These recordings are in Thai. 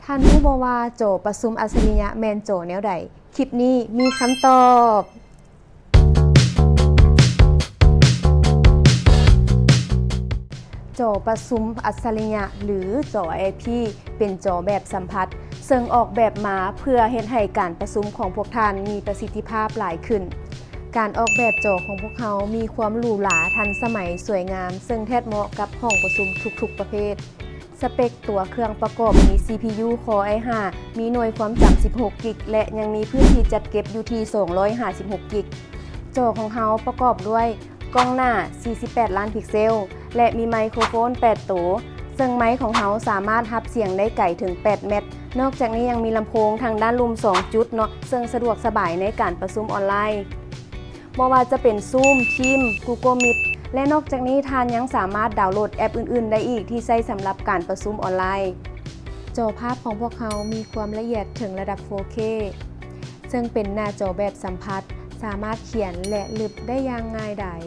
ท่านรู้บ่ว่าโจประชุมอัจฉริยะแม่นโจแนวใดคลิปนี้มีคำตอบจอประชุมอัจฉริยะหรือจอ IP เป็นจอแบบสัมผัสซึ่งออกแบบมาเพื่อเฮ็ดให้การประชุมของพวกท่านมีประสิทธิภาพหลายขึ้นการออกแบบจอของพวกเขามีความหรูหราทันสมัยสวยงามซึ่งแทบเหมาะกับห้องประชุมทุกๆประเภทสเปคตัวเครื่องประกอบมี CPU Core i5 มีหน่วยความจำ16 กิกและยังมีพื้นที่จัดเก็บอยู่ที่256 กิกจอของเขาประกอบด้วยกล้องหน้า 48 ล้านพิกเซลและมีไมโครโฟน 8 ตัวซึ่งไมค์ของเขาสามารถรับเสียงได้ไกลถึง 8 เมตรนอกจากนี้ยังมีลำโพงทางด้านลุ่ม 2 จุดเนาะซึ่งสะดวกสบายในการประชุมออนไลน์บ่ว่าจะเป็น Zoom Teams Google Meet และนอกจากนี้ท่านยังสามารถดาวน์โหลดแอปอื่นๆได้อีกที่ใช้สำหรับการประชุมออนไลน์จอภาพของพวกเขามีความละเอียดถึงระดับ 4K ซึ่งเป็นหน้าจอแบบสัมผัสสามารถเขียนและลบได้อย่างง่ายดาย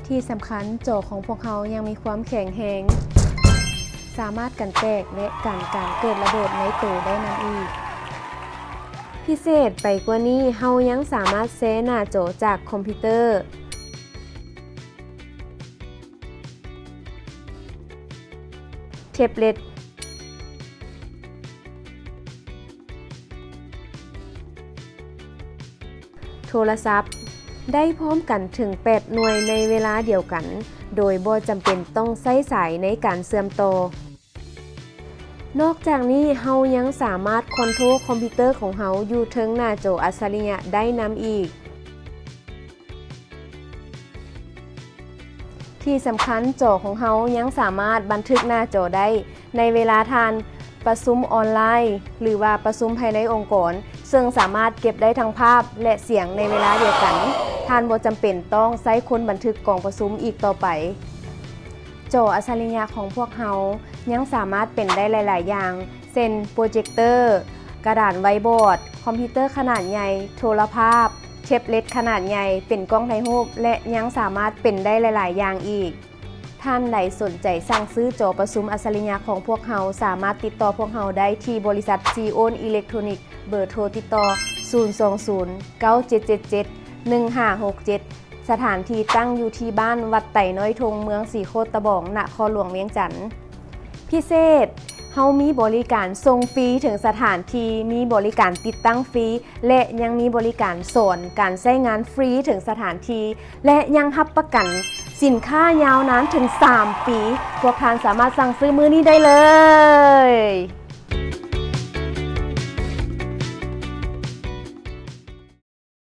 ที่สำคัญจอของพวกเขายังมีความแข็งแรงสามารถกันแตกและกันการเกิดระเบิดในตัวได้นำอีกพิเศษไปกว่านี้เฮายังสามารถแชร์หน้าจอจากคอมพิวเตอร์แท็บเล็ตโทรศัพท์ได้พร้อมกันถึง 8 หน่วยในเวลาเดียวกันโดยบ่จำเป็นต้องใช้สายในการเชื่อมต่อนอกจากนี้เฮายังสามารถคอนโทรลคอมพิวเตอร์ของเฮาอยู่เทิงหน้าจออัจฉริยะได้นำอีกที่สำคัญจอของเฮายังสามารถบันทึกหน้าจอได้ในเวลาทานประชุมออนไลน์หรือว่าประชุมภายในองค์กรซึ่งสามารถเก็บได้ทั้งภาพและเสียงในเวลาเดียวกันท่านบ่จำเป็นต้องใช้คนบันทึกกล่องประชุมอีกต่อไปจออัจฉริยะของพวกเฮายังสามารถเป็นได้หลายๆอย่างเช่นโปรเจคเตอร์กระดานไวท์บอร์ดคอมพิวเตอร์ขนาดใหญ่โทรภาพแท็บเล็ตขนาดใหญ่เป็นกล้องถ่ายรูปและยังสามารถเป็นได้หลายๆอย่างอีกท่านใดสนใจสั่งซื้อจอประชุมอัจฉริยะของพวกเฮาสามารถติดต่อพวกเฮาได้ที่บริษัทซีโอนอิเล็กทรอนิกส์เบอร์โทรติดต่อ020 9777 1567สถานที่ตั้งอยู่ที่บ้านวัดไต่น้อยทงเมืองสีโคตรตะบองนครหลวงเวียงจันทน์พิเศษเฮามีบริการส่งฟรีถึงสถานที่มีบริการติดตั้งฟรีและยังมีบริการสอนการใช้งานฟรีถึงสถานที่และยังรับประกันสินค้ายาวนานถึง3 ปีพวกท่านสามารถสั่งซื้อมื้อนี้ได้เลย